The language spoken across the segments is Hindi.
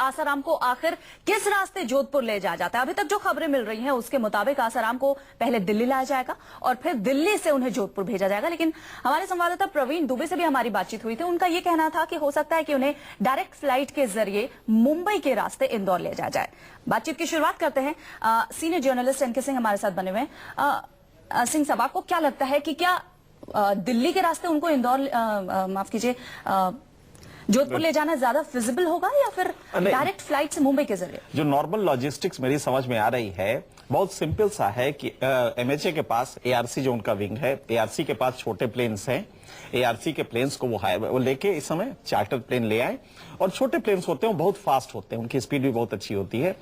आसाराम को आखिर किस रास्ते जोधपुर ले जाया जाता है। अभी तक जो खबरें मिल रही हैं उसके मुताबिक आसाराम को पहले दिल्ली लाया जाएगा और फिर दिल्ली से उन्हें जोधपुर भेजा जाएगा। लेकिन हमारे संवाददाता प्रवीण दुबे से भी हमारी बातचीत हुई थी। उनका यह कहना था कि हो सकता है कि उन्हें डायरेक्ट फ्लाइट के जरिए मुंबई के रास्ते इंदौर ले जाया जाए। बातचीत की शुरुआत करते हैं। सीनियर जर्नलिस्ट एनके सिंह हमारे साथ बने हुए हैं। सिंह साहब, आपको क्या लगता है कि क्या दिल्ली के रास्ते उनको इंदौर माफ कीजिए जोधपुर ले जाना ज्यादा फिजिबल होगा या फिर डायरेक्ट फ्लाइट से मुंबई के जरिए? जो नॉर्मल लॉजिस्टिक्स मेरी समझ में आ रही है बहुत सिंपल सा है कि एमएचए के पास एआरसी जो उनका विंग है, एआरसी के पास छोटे प्लेन्स हैं। एआरसी के प्लेन्स को वो लेके इस समय चार्टर प्लेन ले आए और छोटे प्लेन्स होते हैं वो बहुत फास्ट होते हैं, उनकी स्पीड भी बहुत अच्छी होती है।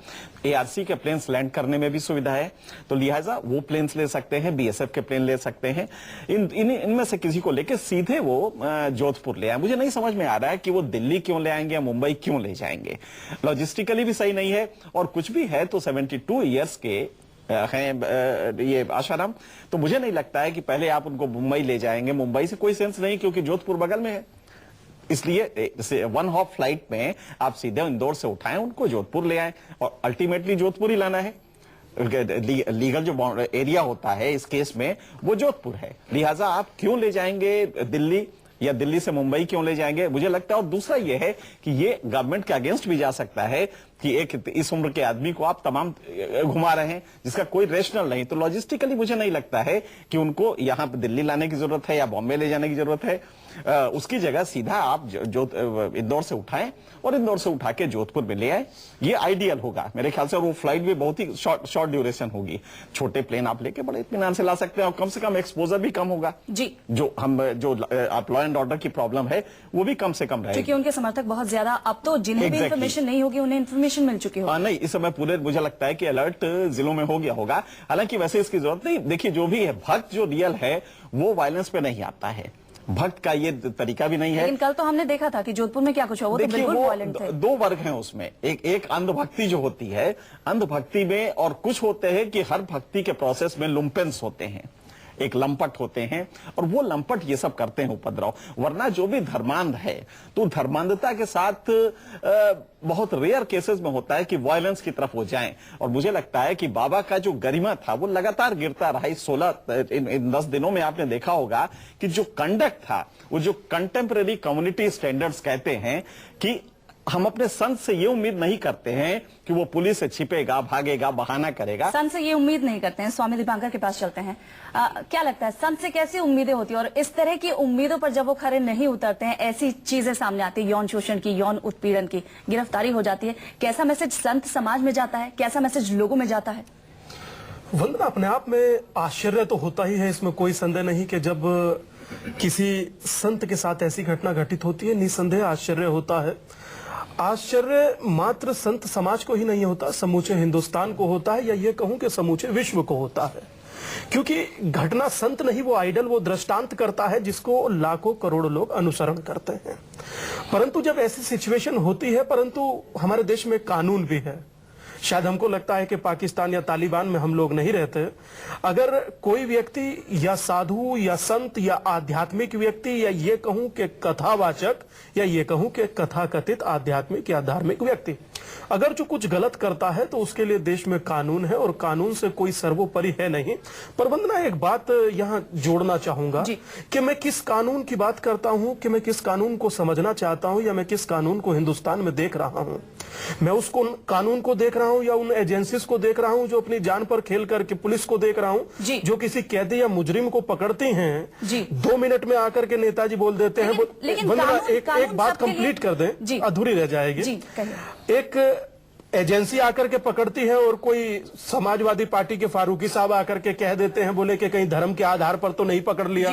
एआरसी के प्लेन्स लैंड करने में भी सुविधा है, तो लिहाजा वो प्लेन्स ले सकते हैं, बीएसएफ के प्लेन ले सकते हैं। इनमें से किसी को लेके सीधे वो जोधपुर ले आए। मुझे नहीं समझ में आ रहा है कि वो दिल्ली क्यों ले आएंगे या मुंबई क्यों ले जाएंगे। लॉजिस्टिकली भी सही नहीं है और कुछ भी है तो 72 ईयर्स के हैं ये आसाराम, तो मुझे नहीं लगता है कि पहले आप उनको मुंबई ले जाएंगे। मुंबई से कोई सेंस नहीं क्योंकि जोधपुर बगल में है, इसलिए वन हॉप फ्लाइट में आप सीधे इंदौर से उठाएं, उनको जोधपुर ले आएं और अल्टीमेटली जोधपुर ही लाना है। लीगल जो एरिया होता है इस केस में वो जोधपुर है, लिहाजा आप क्यों ले जाएंगे दिल्ली या दिल्ली से मुंबई क्यों ले जाएंगे मुझे लगता है। और दूसरा ये है कि ये गवर्नमेंट के अगेंस्ट भी जा सकता है कि एक इस उम्र के आदमी को आप तमाम घुमा रहे हैं जिसका कोई रेशनल नहीं। तो लॉजिस्टिकली मुझे नहीं लगता है कि उनको यहां पर दिल्ली लाने की जरूरत है या बॉम्बे ले जाने की जरूरत है। उसकी जगह सीधा आप इंदौर से उठाएं और इंदौर से उठा के जोधपुर में ले आए, ये आइडियल होगा मेरे ख्याल से। और वो फ्लाइट भी बहुत ही शॉर्ट ड्यूरेशन होगी। छोटे प्लेन आप लेके बड़े इत्मीनान से ला सकते हैं और कम से कम एक्सपोजर भी कम होगा जी। जो आप लॉ एंड ऑर्डर की प्रॉब्लम है वो भी कम से कम रहेगी, क्योंकि उनके समर्थक बहुत ज्यादा, अब तो जिन्हें भी इन्फॉर्मेशन नहीं होगी उन्हें इन्फॉर्मेशन मिल चुकी होगी। नहीं, इस समय पूरे मुझे लगता है कि अलर्ट जिलों में हो गया होगा। हालांकि वैसे इसकी जरूरत नहीं। देखिए जो भी है भक्त जो रियल है वो वायलेंस पे नहीं आता है, भक्त का ये तरीका भी नहीं है। लेकिन कल तो हमने देखा था कि जोधपुर में क्या कुछ हुआ, वो तो बिल्कुल वायलेंट थे। दो वर्ग हैं उसमें, एक अंधभक्ति जो होती है, अंधभक्ति में और कुछ होते हैं कि हर भक्ति के प्रोसेस में लुम्पेंस होते हैं, एक लंपट होते हैं और वो लंपट ये सब करते हैं उपद्रव। वरना जो भी धर्मांध है तो धर्मांधता के साथ बहुत रेयर केसेस में होता है कि वायलेंस की तरफ वो जाएं। और मुझे लगता है कि बाबा का जो गरिमा था वो लगातार गिरता रहा। इस 10 दिनों में आपने देखा होगा कि जो कंडक्ट था, वो जो कंटेम्परेरी कम्युनिटी स्टैंडर्ड्स कहते हैं कि हम अपने संत से ये उम्मीद नहीं करते हैं कि वो पुलिस से छिपेगा, भागेगा, बहाना करेगा। संत से ये उम्मीद नहीं करते हैं। स्वामी दीपांकर के पास चलते हैं। क्या लगता है संत से कैसी उम्मीदें होती है और इस तरह की उम्मीदों पर जब वो खरे नहीं उतरते हैं, ऐसी चीजें सामने आती है, यौन शोषण की, यौन उत्पीड़न की, गिरफ्तारी हो जाती है, कैसा मैसेज संत समाज में जाता है, कैसा मैसेज लोगों में जाता है? वंदना, अपने आप में आश्चर्य तो होता ही है, इसमें कोई संदेह नहीं कि जब किसी संत के साथ ऐसी घटना घटित होती है, निसंदेह आश्चर्य होता है। आश्चर्य मात्र संत समाज को ही नहीं होता, समूचे हिंदुस्तान को होता है, या ये कहूं कि समूचे विश्व को होता है। क्योंकि घटना संत नहीं, वो आइडल, वो दृष्टांत करता है जिसको लाखों करोड़ों लोग अनुसरण करते हैं। परंतु जब ऐसी सिचुएशन होती है, परंतु हमारे देश में कानून भी है। शायद हमको लगता है कि पाकिस्तान या तालिबान में हम लोग नहीं रहते। अगर कोई व्यक्ति या साधु या संत या आध्यात्मिक व्यक्ति या ये कहूं कि कथावाचक या ये कहूं कि कथाकथित आध्यात्मिक या धार्मिक व्यक्ति अगर जो कुछ गलत करता है तो उसके लिए देश में कानून है और कानून से कोई सर्वोपरि है नहीं। पर वंदना, एक बात यहाँ जोड़ना चाहूंगा कि मैं किस कानून की बात करता हूँ, कि मैं किस कानून को समझना चाहता हूँ या मैं किस कानून को हिंदुस्तान में देख रहा हूँ। मैं उस कानून को देख रहा हूँ या उन एजेंसीज को देख रहा हूँ जो अपनी जान पर खेल करके, पुलिस को देख रहा हूँ जो किसी कैदी या मुजरिम को पकड़ती हैं, 2 मिनट में आकर के नेताजी बोल देते हैं। वंदना, एक बात कंप्लीट कर दें, अधूरी रह जाएगी। एक एजेंसी आकर के पकड़ती है और कोई समाजवादी पार्टी के फारूकी साहब आकर के कह देते हैं, बोले कि कहीं धर्म के आधार पर तो नहीं पकड़ लिया।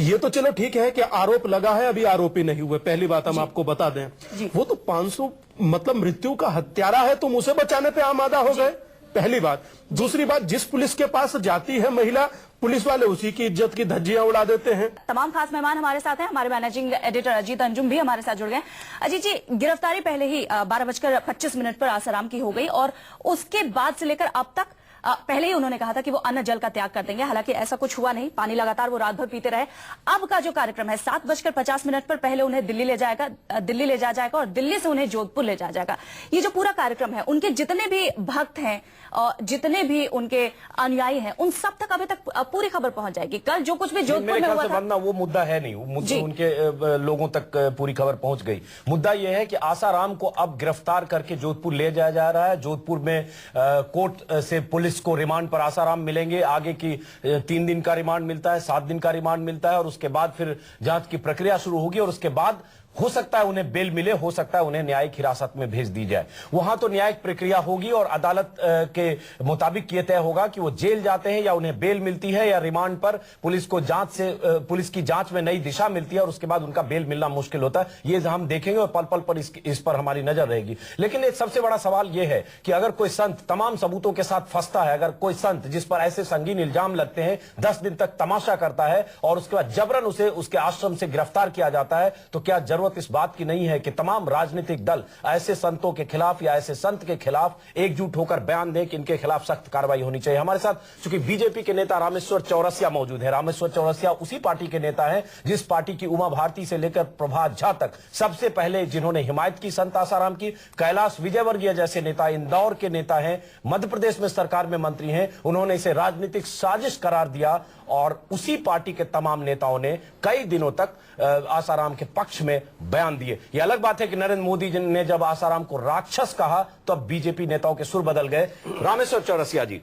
ये तो चलो ठीक है कि आरोप लगा है, अभी आरोपी नहीं हुए, पहली बात हम आपको बता दें। वो तो 500 मतलब मृत्यु का हत्यारा है, तुम उसे बचाने पे आमादा हो गए, पहली बात। दूसरी बात, जिस पुलिस के पास जाती है महिला, पुलिस वाले उसी की इज्जत की धज्जियां उड़ा देते हैं। तमाम खास मेहमान हमारे साथ हैं। हमारे मैनेजिंग एडिटर अजीत अंजुम भी हमारे साथ जुड़ गए। अजीत जी, गिरफ्तारी पहले ही 12:25 पर आसाराम की हो गई और उसके बाद से लेकर अब तक पहले ही उन्होंने कहा था कि वो अन्न जल का त्याग कर देंगे, हालांकि ऐसा कुछ हुआ नहीं। पानी लगातार वो रात भर पीते रहे। अब का जो कार्यक्रम है 7:50 पर पहले उन्हें दिल्ली ले जाया जाएगा और दिल्ली से उन्हें जोधपुर ले जाया जाएगा। ये जो पूरा कार्यक्रम है, उनके जितने भी भक्त हैं और जितने भी उनके अनुयायी हैं, उन सब तक अभी तक पूरी खबर पहुंच जाएगी। कल जो कुछ भी जोधपुर में हुआ था, वरना वो मुद्दा है नहीं, मुद्दा उनके लोगों तक पूरी खबर पहुंच गई। मुद्दा यह है कि आसाराम को अब गिरफ्तार करके जोधपुर ले जाया जा रहा है। जोधपुर में कोर्ट से पुलिस को रिमांड पर आसाराम मिलेंगे। आगे की 3 दिन का रिमांड मिलता है, 7 दिन का रिमांड मिलता है और उसके बाद फिर जांच की प्रक्रिया शुरू होगी और उसके बाद हो सकता है उन्हें बेल मिले, हो सकता है उन्हें न्यायिक हिरासत में भेज दी जाए। वहां तो न्यायिक प्रक्रिया होगी और अदालत के मुताबिक यह तय होगा कि वो जेल जाते हैं या उन्हें बेल मिलती है या रिमांड पर पुलिस की जांच में नई दिशा मिलती है और उसके बाद उनका बेल मिलना मुश्किल होता है। ये हम देखेंगे और पल पल पर इस पर हमारी नजर रहेगी। लेकिन एक सबसे बड़ा सवाल यह है कि अगर कोई संत तमाम सबूतों के साथ फंसता है, अगर कोई संत जिस पर ऐसे संगीन इल्जाम लगते हैं 10 दिन तक तमाशा करता है और उसके बाद जबरन उसे उसके आश्रम से गिरफ्तार किया जाता है, तो क्या जरूरत इस बात की नहीं है कि तमाम राजनीतिक दल ऐसे संतों के खिलाफ या ऐसे संत के खिलाफ एकजुट होकर बयान दें कि इनके खिलाफ सख्त कार्रवाई होनी चाहिए। हमारे साथ चूंकि बीजेपी के नेता रामेश्वर चौरसिया मौजूद है। रामेश्वर चौरसिया उसी पार्टी के नेता हैं जिस पार्टी की उमा भारती से लेकर प्रभात झा तक सबसे पहले जिन्होंने हिमायत की संत आसाराम की। कैलाश विजयवर्गीय जैसे नेता इंदौर के नेता हैं, मध्य प्रदेश में सरकार में मंत्री हैं, उन्होंने इसे राजनीतिक साजिश करार दिया और उसी पार्टी के तमाम नेताओं ने कई दिनों तक आसाराम के पक्ष में बयान दिए। यह अलग बात है कि नरेंद्र मोदी ने जब आसाराम को राक्षस कहा तो अब बीजेपी नेताओं के सुर बदल गए। रामेश्वर चौरसिया जी,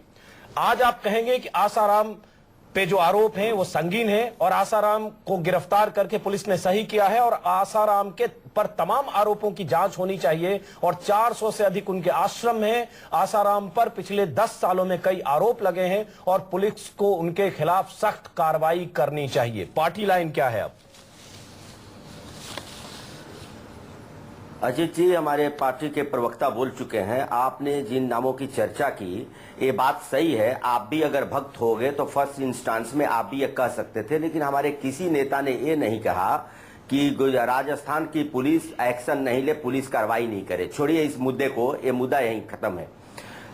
आज आप कहेंगे कि आसाराम पे जो आरोप हैं वो संगीन है और आसाराम को गिरफ्तार करके पुलिस ने सही किया है और आसाराम के पर तमाम आरोपों की जांच होनी चाहिए और 400 से अधिक उनके आश्रम हैं। आसाराम पर पिछले 10 सालों में कई आरोप लगे हैं और पुलिस को उनके खिलाफ सख्त कार्रवाई करनी चाहिए। पार्टी लाइन क्या है अब? अजीत जी, हमारे पार्टी के प्रवक्ता बोल चुके हैं। आपने जिन नामों की चर्चा की, ये बात सही है। आप भी अगर भक्त हो गए तो फर्स्ट इंस्टांस में आप भी ये कह सकते थे, लेकिन हमारे किसी नेता ने ये नहीं कहा कि राजस्थान की पुलिस एक्शन नहीं ले, पुलिस कार्रवाई नहीं करे। छोड़िए इस मुद्दे को, ये मुद्दा यहीं खत्म है।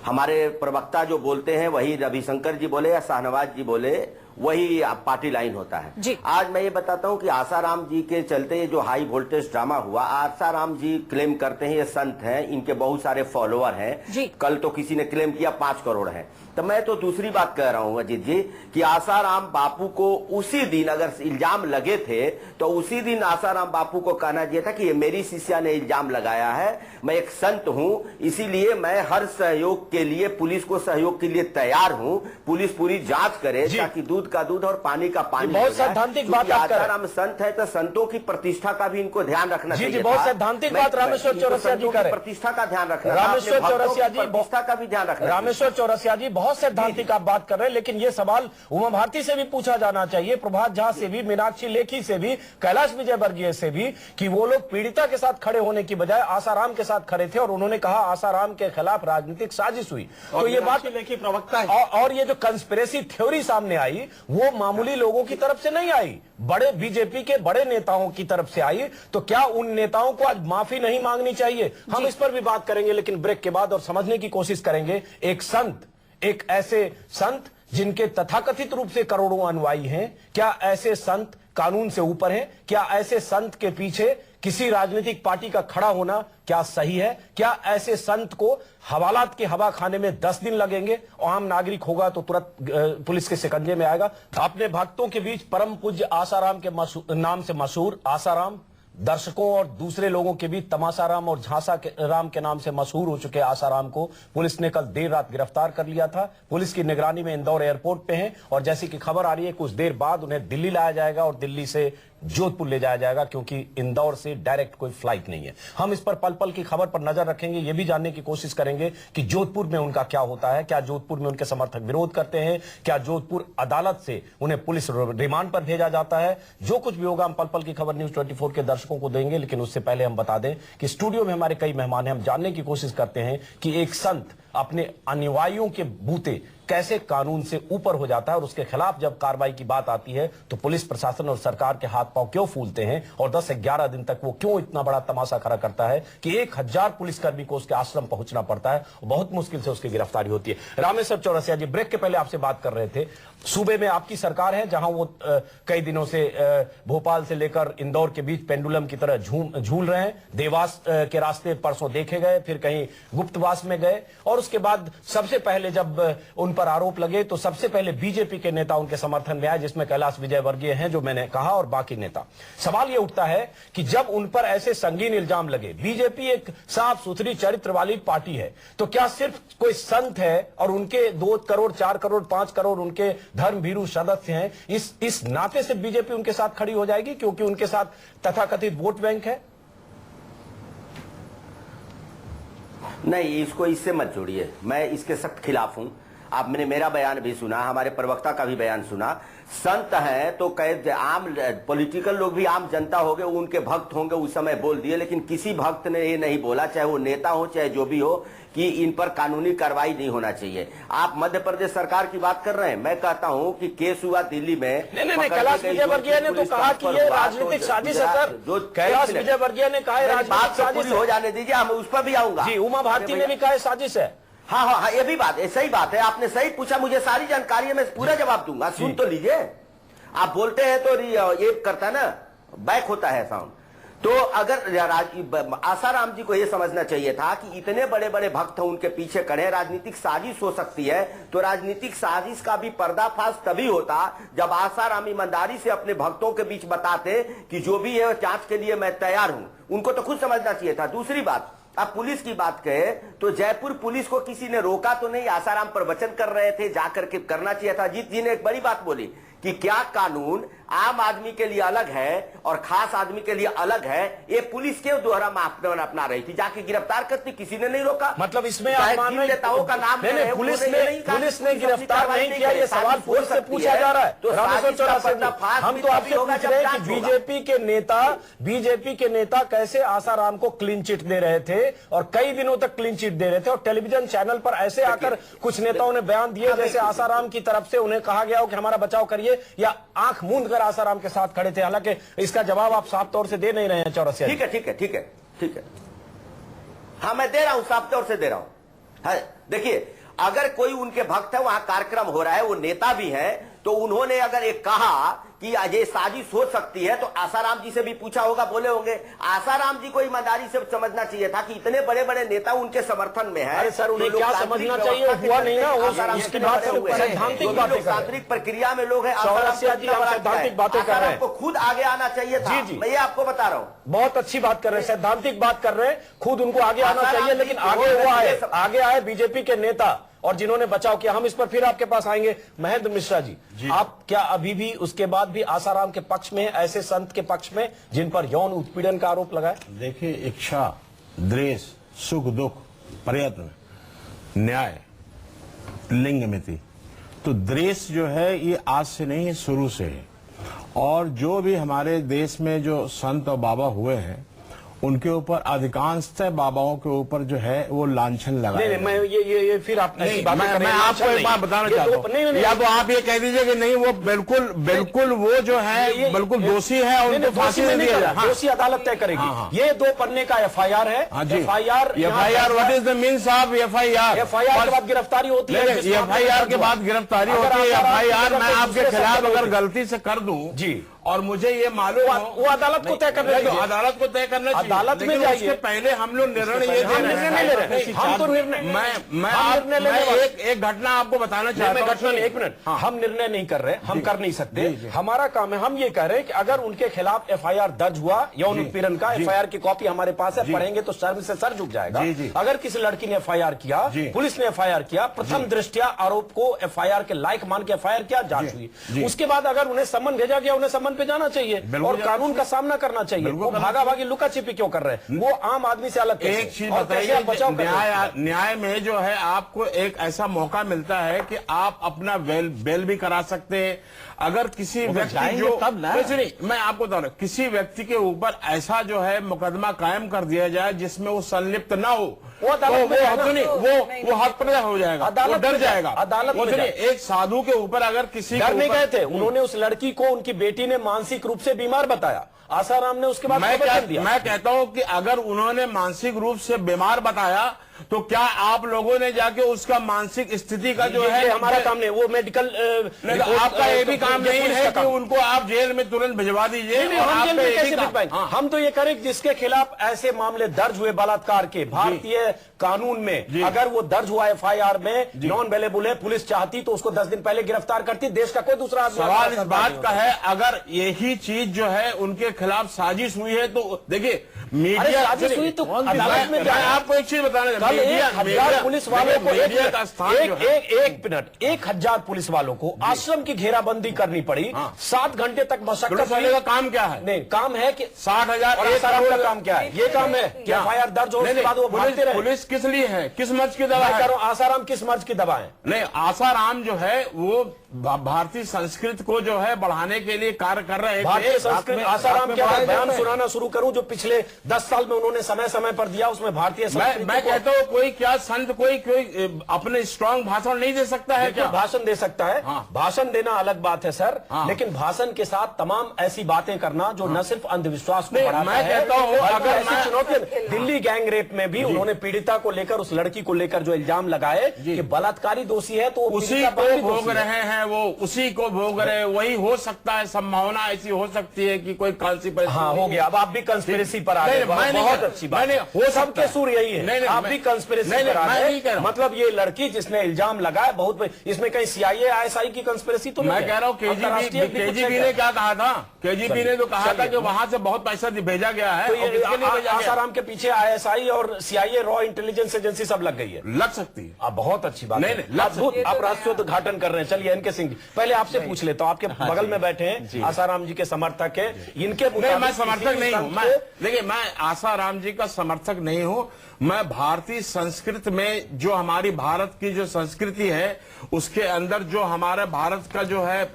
हमारे प्रवक्ता जो बोलते हैं वही रविशंकर जी बोले या शाहनवाज जी बोले, वही पार्टी लाइन होता है। आज मैं ये बताता हूं कि आसाराम जी के चलते ये जो हाई वोल्टेज ड्रामा हुआ, आसाराम जी क्लेम करते हैं ये संत हैं, इनके बहुत सारे फॉलोअर हैं। कल तो किसी ने क्लेम किया 5 करोड़ है। तो मैं तो दूसरी बात कह रहा हूं अजीत जी कि आसाराम बापू को उसी दिन अगर इल्जाम लगे थे तो उसी दिन आसाराम बापू को कहना चाहिए था कि ये मेरी शिष्या ने इल्जाम लगाया है, मैं एक संत हूं, इसीलिए मैं हर सहयोग के लिए, पुलिस को सहयोग के लिए तैयार हूं। पुलिस पूरी जांच करे ताकि दूध का दूध और पानी का पानी। बहुत सैद्धांतिक बात आप कर रहे हैं। आसाराम संत है तो संतों की प्रतिष्ठा का भी इनको ध्यान रखना चाहिए। बहुत सैद्धांतिक बात रामेश्वर चौरसिया जी कर, प्रतिष्ठा का ध्यान रखना, रामेश्वर चौरसिया जी प्रतिष्ठा का भी ध्यान रखना। रामेश्वर चौरसिया जी बहुत सैद्धांतिक आप बात कर रहे हैं, लेकिन ये सवाल उमा भारती से भी पूछा जाना चाहिए, प्रभात झा से भी, मीनाक्षी लेखी से भी, कैलाश विजयवर्गीय से भी, कि वो लोग पीड़िता के साथ खड़े होने की बजाय आसाराम के साथ खड़े थे और उन्होंने कहा आसाराम के खिलाफ राजनीतिक साजिश हुई। तो ये बात लेखी प्रवक्ता है और ये जो कंस्पिरेसी थ्योरी सामने आई वो मामूली लोगों की तरफ से नहीं आई, बड़े बीजेपी के बड़े नेताओं की तरफ से आई। तो क्या उन नेताओं को आज माफी नहीं मांगनी चाहिए? हम इस पर भी बात करेंगे, लेकिन ब्रेक के बाद, और समझने की कोशिश करेंगे एक संत, एक ऐसे संत जिनके तथाकथित रूप से करोड़ों अनुयायी हैं, क्या ऐसे संत कानून से ऊपर हैं? क्या ऐसे संत के पीछे किसी राजनीतिक पार्टी का खड़ा होना क्या सही है? क्या ऐसे संत को हवालात के हवा खाने में 10 दिन लगेंगे? आम नागरिक होगा तो तुरंत पुलिस के शिकंजे में आएगा। अपने भक्तों के बीच परम पूज्य आसाराम के नाम से मशहूर आसाराम, दर्शकों और दूसरे लोगों के बीच तमाशाराम और झांसा राम के नाम से मशहूर हो चुके आसाराम को पुलिस ने कल देर रात गिरफ्तार कर लिया था। पुलिस की निगरानी में इंदौर एयरपोर्ट पे हैं और जैसी कि खबर आ रही है कुछ देर बाद उन्हें दिल्ली लाया जाएगा और दिल्ली से जोधपुर ले जाया जाएगा, क्योंकि इंदौर से डायरेक्ट कोई फ्लाइट नहीं है। हम इस पर पल पल की खबर पर नजर रखेंगे, ये भी जानने की कोशिश करेंगे कि जोधपुर में उनका क्या होता है। क्या जोधपुर में उनके समर्थक विरोध करते हैं? क्या जोधपुर अदालत से उन्हें पुलिस रिमांड पर भेजा जाता है? जो कुछ भी होगा हम पल पल की खबर न्यूज 24 के दर्शकों को देंगे, लेकिन उससे पहले हम बता दें कि स्टूडियो में हमारे कई मेहमान हैं। हम जानने की कोशिश करते हैं कि एक संत अपने अनुयायियों के बूते कैसे कानून से ऊपर हो जाता है और उसके खिलाफ जब कार्रवाई की बात आती है तो पुलिस प्रशासन और सरकार के हाथ पांव क्यों फूलते हैं और 10 से 11 दिन तक वो क्यों इतना बड़ा तमाशा खड़ा करता है कि 1000 पुलिसकर्मी को उसके आश्रम पहुंचना पड़ता है, बहुत मुश्किल से उसकी गिरफ्तारी होती है। रामेश्वर चौरसिया जी, ब्रेक के पहले आपसे बात कर रहे थे, सूबे में आपकी सरकार है जहां वो कई दिनों से भोपाल से लेकर इंदौर के बीच पेंडुलम की तरह झूल रहे हैं। देवास के रास्ते परसों देखे गए, फिर कहीं गुप्तवास में गए और उसके बाद सबसे पहले जब उन पर आरोप लगे तो सबसे पहले बीजेपी के नेता उनके समर्थन में आए, जिसमें कैलाश विजयवर्गीय हैं जो मैंने कहा और बाकी नेता। सवाल यह उठता है कि जब उन पर ऐसे संगीन इल्जाम लगे, बीजेपी एक साफ सुथरी चरित्र वाली पार्टी है, तो क्या सिर्फ कोई संत है और उनके 2 करोड़ 4 करोड़ 5 करोड़ उनके धर्म भीरू सदस्य हैं, इस नाते से बीजेपी उनके साथ खड़ी हो जाएगी क्योंकि उनके साथ तथाकथित वोट बैंक है? नहीं, इसको इससे मत जोड़िए, मैं इसके सख्त खिलाफ हूं। आपने मेरा बयान भी सुना, हमारे प्रवक्ता का भी बयान सुना। संत है तो कई आम पॉलिटिकल लोग भी आम जनता होंगे, उनके भक्त होंगे, उस समय बोल दिए, लेकिन किसी भक्त ने ये नहीं बोला, चाहे वो नेता हो चाहे जो भी हो, कि इन पर कानूनी कार्रवाई नहीं होना चाहिए। आप मध्य प्रदेश सरकार की बात कर रहे हैं, मैं कहता हूं कि केस हुआ दिल्ली में। नहीं, कैलाश विजयवर्गीय ने तो कहा कि ये राजनीतिक साजिश है सर। जो कैलाश विजयवर्गीय ने कहा है राजनीतिक साजिश हो जाने दीजिए, हम उस पर भी आऊंगा। जी, उमा भारती ने भी कहा है साजिश है। हाँ, ये भी बात है, सही बात है, आपने सही पूछा, मुझे सारी जानकारी है, मैं पूरा जवाब दूंगा, सुन तो लीजिए। आप बोलते हैं तो ये करता है ना, बैक होता है साउंड। तो अगर आसाराम जी को यह समझना चाहिए था कि इतने बड़े बड़े भक्त उनके पीछे खड़े, राजनीतिक साजिश हो सकती है, तो राजनीतिक साजिश का भी पर्दाफाश तभी होता जब आसाराम ईमानदारी से अपने भक्तों के बीच बताते कि जो भी है जांच के लिए मैं तैयार हूं। उनको तो खुद समझना चाहिए था। दूसरी बात, अब पुलिस की बात कहे तो जयपुर पुलिस को किसी ने रोका तो नहीं, आसाराम पर वचन कर रहे थे, जाकर के करना चाहिए था। जीत जी ने एक बड़ी बात बोली कि क्या कानून आम आदमी के लिए अलग है और खास आदमी के लिए अलग है, ये पुलिस के दोहरा मापदंड अपना रही थी, जाके गिरफ्तार करती, किसी ने नहीं रोका। मतलब इसमें नेताओं का नाम पुलिस ने गिरफ्तार नहीं किया, ये सवाल फोर्स से पूछा जा रहा है। तो हम तो आपसे पूछ रहे हैं कि बीजेपी के नेता कैसे आसाराम को क्लीन चिट दे रहे थे और कई दिनों तक क्लीन चिट दे रहे थे और टेलीविजन चैनल पर ऐसे आकर कुछ नेताओं ने बयान दिए जैसे आसाराम की तरफ से उन्हें कहा गया हो कि हमारा बचाव करिए या आंख मूंद कर आसाराम के साथ खड़े थे। हालांकि इसका जवाब आप साफ तौर से दे नहीं रहे हैं चौरसिया। ठीक है, हाँ मैं दे रहा हूं, साफ तौर से दे रहा हूं। देखिए, अगर कोई उनके भक्त है, वहां कार्यक्रम हो रहा है, वो नेता भी है, तो उन्होंने अगर एक कहा कि ये साजिश हो सकती है तो आसाराम जी से भी पूछा होगा, बोले होंगे। आसाराम जी को ईमानदारी से समझना चाहिए था कि इतने बड़े बड़े नेता उनके समर्थन में है। अरे सर, उन्हें क्या समझना चाहिए, हुआ नहीं ना, उसकी बात लोकतांत्रिक प्रक्रिया में लोग हैं, सैद्धांतिक बातें कर रहे हैं, आपको खुद आगे आना चाहिए था। मैं ये आपको बता रहा हूँ, बहुत अच्छी बात कर रहे हैं, सैद्धांतिक बात कर रहे हैं, खुद उनको आगे आना चाहिए, लेकिन आगे आए बीजेपी के नेता और जिन्होंने बचाव किया। हम इस पर फिर आपके पास आएंगे। महेंद्र मिश्रा जी, आप क्या अभी भी उसके बाद भी आसाराम के पक्ष में, ऐसे संत के पक्ष में जिन पर यौन उत्पीड़न का आरोप लगा है? देखिए, इच्छा, द्वेष, सुख दुख, प्रयत्न, न्याय, लिंगमिति, तो द्वेष जो है ये आज से नहीं है, शुरू से है। और जो भी हमारे देश में जो संत और बाबा हुए हैं उनके ऊपर अधिकांशतः बाबाओं के ऊपर जो है वो लांछन लगा। नहीं, मैं ये फिर आप मैं आपको एक बात बताना चाहता हूँ, या तो आप ये कह दीजिए कि नहीं वो बिल्कुल वो जो है बिल्कुल दोषी है और उनको फांसी दे दिया जाए। दोषी अदालत तय करेगी। ये 2 पन्ने का FIR है। FIR what is the means of FIR? FIR के बाद गिरफ्तारी होती है। FIR के बाद गिरफ्तारी होती है। FIR मैं आपके खिलाफ अगर गलती से कर दूं जी और मुझे ये मालूम हो, वो अदालत को तय करना चाहिए। अदालत को तय करना चाहिए, अदालत में जाइए। उसके पहले हम लोग निर्णय ये हम निर्णय नहीं ले रहे। हम तो निर्णय एक घटना आपको बताना चाहता हूँ। घटना, एक मिनट, हम निर्णय नहीं कर रहे, हम कर नहीं सकते। हमारा काम है, हम ये कह रहे हैं कि अगर उनके खिलाफ FIR दर्ज हुआ यौन उत्पीड़न का, FIR की कॉपी हमारे पास है, पढ़ेंगे तो शर्म से सर झुक जाएगा। अगर किसी लड़की ने FIR किया, पुलिस ने FIR किया, प्रथम दृष्टया आरोप को FIR के लायक मान के FIR किया, जांच हुई, उसके बाद अगर उन्हें सम्मन भेजा गया, उन्हें सम्मन पे जाना चाहिए और कानून का सामना करना चाहिए। वो भागा भागी लुका छिपी क्यों कर रहे हैं? वो आम आदमी से अलग एक चीज बताइए, न्याय में जो है आपको एक ऐसा मौका मिलता है कि आप अपना बेल भी करा सकते हैं। अगर किसी व्यक्ति जो तब ना, नहीं, मैं आपको बता रहा हूं, किसी व्यक्ति के ऊपर ऐसा जो है मुकदमा कायम कर दिया जाए जिसमें वो संलिप्त ना हो, वो हक पर हो जाएगा, वो डर जाएगा अदालत में। एक साधु के ऊपर अगर किसी डर नहीं गए थे, उन्होंने उस लड़की को उनकी बेटी ने मानसिक रूप से बीमार बताया, आसाराम ने उसके बाद मैं कहता हूं कि अगर उन्होंने मानसिक रूप से बीमार बताया तो क्या आप लोगों ने जाके उसका मानसिक स्थिति का जो है, हमारा काम नहीं, वो मेडिकल आपका ये भी काम नहीं है कि उनको आप जेल में तुरंत भिजवा दीजिए। हम तो ये करें जिसके खिलाफ ऐसे मामले दर्ज हुए बलात्कार के, भारतीय कानून में अगर वो दर्ज हुआ FIR में नॉन अवेलेबल है, पुलिस चाहती तो उसको 10 दिन पहले गिरफ्तार करती, देश का कोई दूसरा सवाल इस बात का है अगर यही चीज जो है उनके खिलाफ साजिश हुई है तो देखिए मीडिया साजिश हुई तो अदालत में आपको एक चीज बताने, 1000 पुलिस वालों को एक मिनट 1000 पुलिस वालों को आश्रम की घेराबंदी करनी पड़ी, 7 घंटे तक मशक्कत का काम क्या है? नहीं, काम है कि 60,000 का काम क्या है? ये काम है कि FIR दर्ज होने के बाद वो भागते रहे। पुलिस किस लिए है? किस मर्ज की दवा है? आसाराम किस मर्ज की दवा है? नहीं, आसाराम जो है वो भारतीय संस्कृति को जो है बढ़ाने के लिए कार्य कर रहे थे। भारतीय संस्कृति, आसाराम के बयान सुनाना शुरू करूं जो पिछले 10 साल में उन्होंने समय समय पर दिया, उसमें भारतीय संस्कृति मैं कहता हूं कोई क्या संत कोई अपने स्ट्रांग भाषण नहीं दे सकता है क्या? भाषण दे सकता है, भाषण देना अलग बात है सर, लेकिन भाषण के साथ तमाम ऐसी बातें करना जो न सिर्फ अंधविश्वास को बढ़ाता है। मैं कहता हूं अगर चुनौती, दिल्ली गैंग रेप में भी उन्होंने पीड़िता को लेकर, उस लड़की को लेकर जो इल्जाम लगाए कि बलात्कारी दोषी है तो उसी को भोग रहे हैं, वो उसी को भोग रहे, वही हो सकता है, संभावना ऐसी हो सकती है कि कोई कंस्पिरेसी। हाँ, हो गया, अब आप भी कंस्पिरेसी पर आ गए, बहुत अच्छी बात है, हो सबके सुर यही है, आप भी कंस्पिरेसी पर आ गए। मतलब ये लड़की जिसने इल्जाम लगाया, बहुत इसमें कहीं CIA ISI की कंस्पिरेसी तो मैं कह रहा हूँ KGB ने क्या कहा था? KGB ने तो कहा था कि वहां से बहुत पैसा भेजा गया है, आसाराम के पीछे ISI और CIA रॉ इंटेलिजेंस एजेंसी सब लग गई है, लग सकती है। अब बहुत अच्छी बात है, आप राष्ट्रोद्घाटन कर रहे हैं। चलिए NK सिंह, पहले आपसे पूछ लेता हूं, आपके बगल में बैठे हैं, आसाराम जी के समर्थक है, इनके मैं समर्थक नहीं हूं, देखिए मैं आसाराम जी का समर्थक नहीं हूं, मैं भारतीय संस्कृति में जो हमारी भारत की जो संस्कृति है उसके अंदर जो हमारे भारत का जो है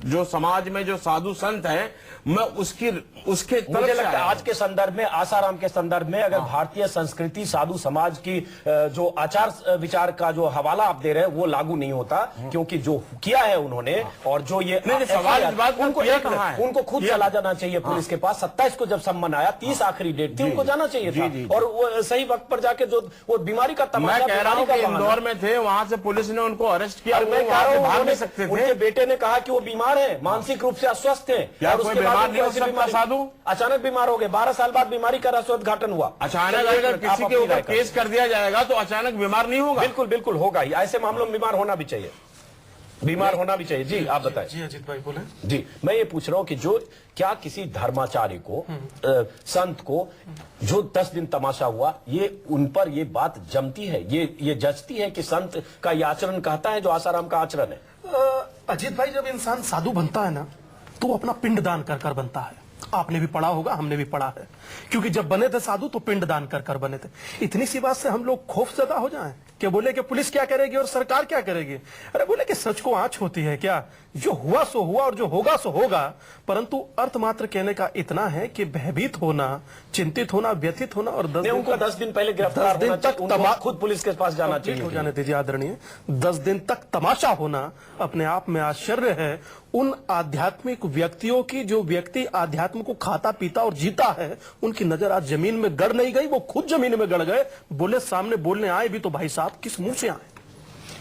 जो समाज में जो साधु संत है, मैं उसके मुझे लगता है आज के संदर्भ में, आसाराम के संदर्भ में, अगर भारतीय संस्कृति साधु समाज की जो आचार विचार का जो हवाला आप दे रहे हैं वो लागू नहीं होता, क्योंकि जो किया है उन्होंने और जो ये सवाल इस बात उनको खुद चला जाना चाहिए पुलिस के पास। 27 को जब सम्मन आया, 30 आखिरी डेट थी, उनको जाना चाहिए था और वो सही वक्त पर जाके जो वो बीमारी का तमाशा, मैं कह रहा हूं कि इंदौर में थे, वहां से पुलिस ने उनको अरेस्ट किया, मैं कह रहा हूं भाग नहीं सकते थे। उनके बेटे ने कहा कि वो बीमार है, मानसिक रूप से अस्वस्थ है, और उसके बाद साधु अचानक बीमार हो गए, 12 साल बाद बीमारी का राष्ट्रोद्घाटन हुआ। अचानक अगर किसी के ऊपर केस कर दिया जाएगा तो अचानक बीमार नहीं होगा? बिल्कुल बिल्कुल होगा ही, ऐसे मामलों में बीमार होना भी चाहिए, बीमार होना भी चाहिए। जी आप बताएं। जी अजीत भाई बोले। जी मैं ये पूछ रहा हूं कि जो क्या किसी धर्माचार्य को संत को जो 10 दिन तमाशा हुआ, ये उन पर ये बात जमती है, ये जचती है कि संत का ये आचरण कहता है जो आसाराम का आचरण है? अजीत भाई, जब इंसान साधु बनता है ना तो वो अपना पिंड दान कर कर बनता है। आपने भी पढ़ा होगा, हमने भी पढ़ा है, क्योंकि जब बने थे साधु तो पिंड दान कर कर बने थे। इतनी सी बात से हम लोग खौफजदा हो जाएं कि बोले कि पुलिस क्या करेगी और सरकार क्या करेगी? अरे बोले कि सच को आंच होती है क्या? जो हुआ सो हुआ और जो होगा सो होगा, परंतु अर्थ मात्र कहने का इतना है कि भयभीत होना, चिंतित होना, व्यथित होना और 10 दिन पहले गिरफ्तार दिन तक खुद पुलिस के पास जाना चाहिए। हो जाने दीजिए आदरणीय, 10 दिन तक तमाशा होना अपने आप में आश्चर्य है उन आध्यात्मिक व्यक्तियों की, जो व्यक्ति आध्यात्म को खाता पीता और जीता है, उनकी नजर आज जमीन में गड़ नहीं गई, वो खुद जमीन में गड़ गए। बोले सामने बोलने आए भी तो भाई साहब किस मुंह से आए?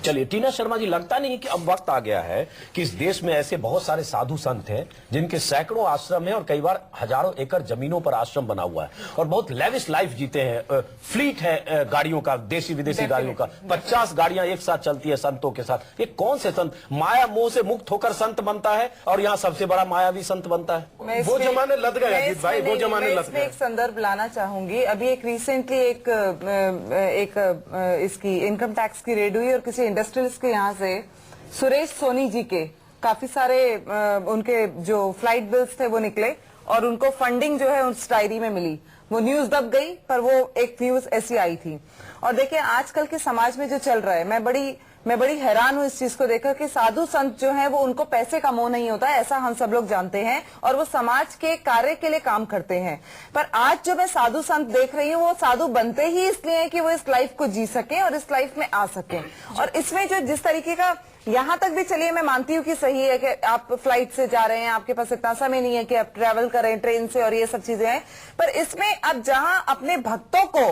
चलिए टीना शर्मा जी, लगता नहीं कि अब वक्त आ गया है कि इस देश में ऐसे बहुत सारे साधु संत हैं जिनके सैकड़ों आश्रम हैं और कई बार हजारों एकड़ जमीनों पर आश्रम बना हुआ है और बहुत लेविश लाइफ जीते हैं, फ्लीट है गाड़ियों का, देशी विदेशी गाड़ियों का, 50 गाड़ियां एक साथ चलती है संतों के साथ। ये कौन से संत? माया मोह से मुक्त होकर संत बनता है और यहाँ सबसे बड़ा मायावी संत बनता है। वो जमाने लद गए अजीत भाई, वो जमाने लद गए। एक संदर्भ लाना चाहूंगी, अभी एक रिसेंटली एक इसकी इनकम टैक्स की रेड हुई और किसी इंडस्ट्रियलिस्ट के यहाँ से सुरेश सोनी जी के काफी सारे उनके जो फ्लाइट बिल्स थे वो निकले और उनको फंडिंग जो है उस डायरी में मिली। वो न्यूज दब गई पर वो एक न्यूज ऐसी आई थी। और देखिए आजकल के समाज में जो चल रहा है, मैं बड़ी हैरान हूं इस चीज को देखकर कि साधु संत जो है वो उनको पैसे का मोह नहीं होता है, ऐसा हम सब लोग जानते हैं, और वो समाज के कार्य के लिए काम करते हैं। पर आज जो मैं साधु संत देख रही हूँ वो साधु बनते ही इसलिए हैं कि वो इस लाइफ को जी सके और इस लाइफ में आ सके। और इसमें जो जिस तरीके का यहाँ तक भी, चलिए मैं मानती हूँ कि सही है कि आप फ्लाइट से जा रहे हैं, आपके पास इतना समय नहीं है कि आप ट्रेवल करें ट्रेन से और ये सब चीजें हैं, पर इसमें अब जहां अपने भक्तों को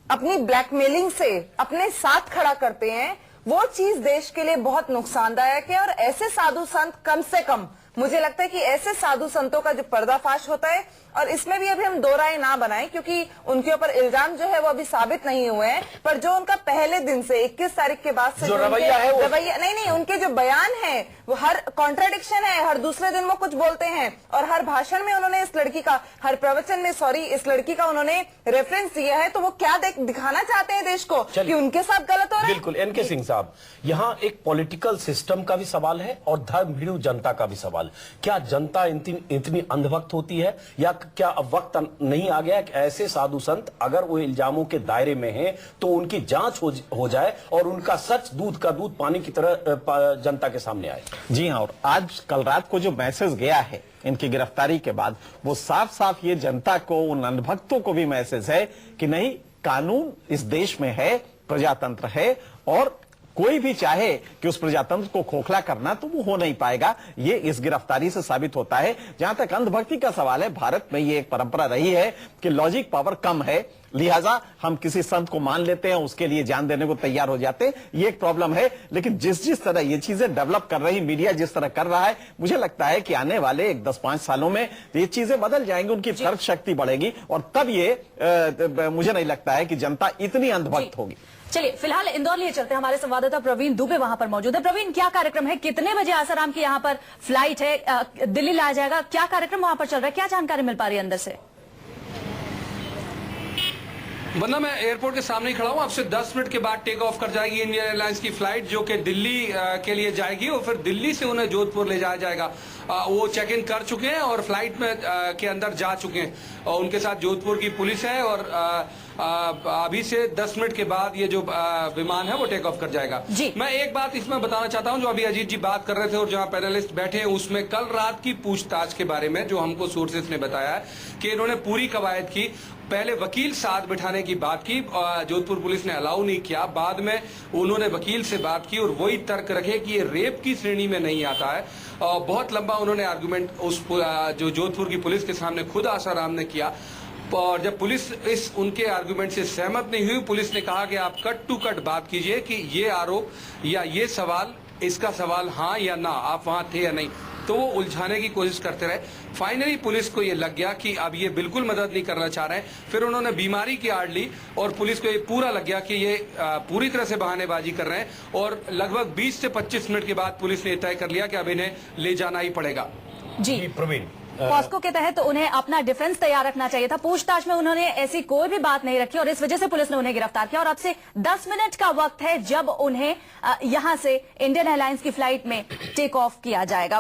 अपनी ब्लैकमेलिंग से अपने साथ खड़ा करते हैं, वो चीज देश के लिए बहुत नुकसानदायक है। और ऐसे साधु संत, कम से कम मुझे लगता है कि ऐसे साधु संतों का जो पर्दाफाश होता है, और इसमें भी अभी हम दो राय ना बनाएं क्योंकि उनके ऊपर इल्जाम जो है वो अभी साबित नहीं हुए हैं, पर जो उनका पहले दिन से 21 तारीख के बाद से जो रवैया है वो रवैया नहीं, उनके जो बयान है वो हर कॉन्ट्राडिक्शन है, हर दूसरे दिन वो कुछ बोलते हैं, और हर भाषण में उन्होंने इस लड़की का, हर प्रवचन में इस लड़की का उन्होंने रेफरेंस दिया है। तो वो क्या दिखाना चाहते हैं देश को कि उनके साथ गलत हो रहा है? बिल्कुल। एनके सिंह साहब, यहाँ एक पॉलिटिकल सिस्टम का भी सवाल है और धर्मभीरू जनता का भी सवाल। क्या जनता इतनी अंधभक्त होती है, या क्या अब वक्त नहीं आ गया कि ऐसे साधु संत अगर वो इल्जामों के दायरे में हैं तो उनकी जांच हो जाए और उनका सच दूध का दूध पानी की तरह जनता के सामने आए? जी हाँ, और आज कल रात को जो मैसेज गया है इनकी गिरफ्तारी के बाद, वो साफ साफ ये जनता को, उन अंधभक्तों को भी मैसेज है कि नहीं, कानून इस देश में है, प्रजातंत्र है, और कोई भी चाहे कि उस प्रजातंत्र को खोखला करना तो वो हो नहीं पाएगा। ये इस गिरफ्तारी से साबित होता है। जहां तक अंधभक्ति का सवाल है, भारत में ये एक परंपरा रही है कि लॉजिक पावर कम है, लिहाजा हम किसी संत को मान लेते हैं, उसके लिए जान देने को तैयार हो जाते हैं। ये एक प्रॉब्लम है। लेकिन जिस तरह ये चीजें डेवलप कर रही, मीडिया जिस तरह कर रहा है, मुझे लगता है कि आने वाले 10-5 सालों में ये चीजें बदल जाएंगी, उनकी तर्क शक्ति बढ़ेगी, और तब ये मुझे नहीं लगता है कि जनता इतनी अंधभक्त होगी। चलिए फिलहाल इंदौर लिए चलते हैं, हमारे संवाददाता प्रवीण दुबे वहां पर मौजूद है। प्रवीण, क्या कार्यक्रम है, कितने बजे आसाराम की यहाँ पर फ्लाइट है, दिल्ली लाया जाएगा, क्या कार्यक्रम वहां पर चल रहा है, क्या जानकारी मिल पा रही है अंदर से? वरना मैं एयरपोर्ट के सामने ही खड़ा हूं। आपसे 10 मिनट के बाद टेक ऑफ कर जाएगी इंडियन एयरलाइंस की फ्लाइट, जो कि दिल्ली के लिए जाएगी, और फिर दिल्ली से उन्हें जोधपुर ले जाया जाएगा। वो चेक इन कर चुके हैं और फ्लाइट में के अंदर जा चुके हैं, और उनके साथ जोधपुर की पुलिस है, और अभी से 10 मिनट के बाद ये जो विमान है वो टेक ऑफ कर जाएगा। मैं एक बात इसमें बताना चाहता हूं, जो अभी अजीत जी बात कर रहे थे और जहां पैनलिस्ट बैठे हैं, उसमें कल रात की पूछताछ के बारे में जो हमको सोर्सेस ने बताया है कि इन्होंने पूरी कवायद की। पहले वकील साथ बिठाने की बात की, जोधपुर पुलिस ने अलाउ नहीं किया, बाद में उन्होंने वकील से बात की और वही तर्क रखे कि ये रेप की श्रेणी में नहीं आता है। बहुत लंबा उन्होंने आर्गुमेंट उस जो जोधपुर की पुलिस के सामने खुद आसाराम ने किया, और जब पुलिस इस उनके आर्गुमेंट से सहमत नहीं हुई, पुलिस ने कहा कि आप कट टू कट बात कीजिए कि ये आरोप या ये सवाल, इसका सवाल हाँ या ना, आप वहां थे या नहीं। तो वो उलझाने की कोशिश करते रहे। फाइनली पुलिस को ये लग गया कि अब ये बिल्कुल मदद नहीं करना चाह रहे हैं। फिर उन्होंने बीमारी की आड़ ली और पुलिस को ये पूरा लग गया कि ये पूरी तरह से बहानेबाजी कर रहे हैं, और लगभग 20 से 25 मिनट के बाद पुलिस ने तय कर लिया कि अब इन्हें ले जाना ही पड़ेगा। जी प्रवीण, पॉस्को के तहत उन्हें अपना डिफेंस तैयार रखना चाहिए था। पूछताछ में उन्होंने ऐसी कोई भी बात नहीं रखी और इस वजह से पुलिस ने उन्हें गिरफ्तार किया, और अब से 10 मिनट का वक्त है जब उन्हें यहां से इंडियन एयरलाइंस की फ्लाइट में टेक ऑफ किया जाएगा।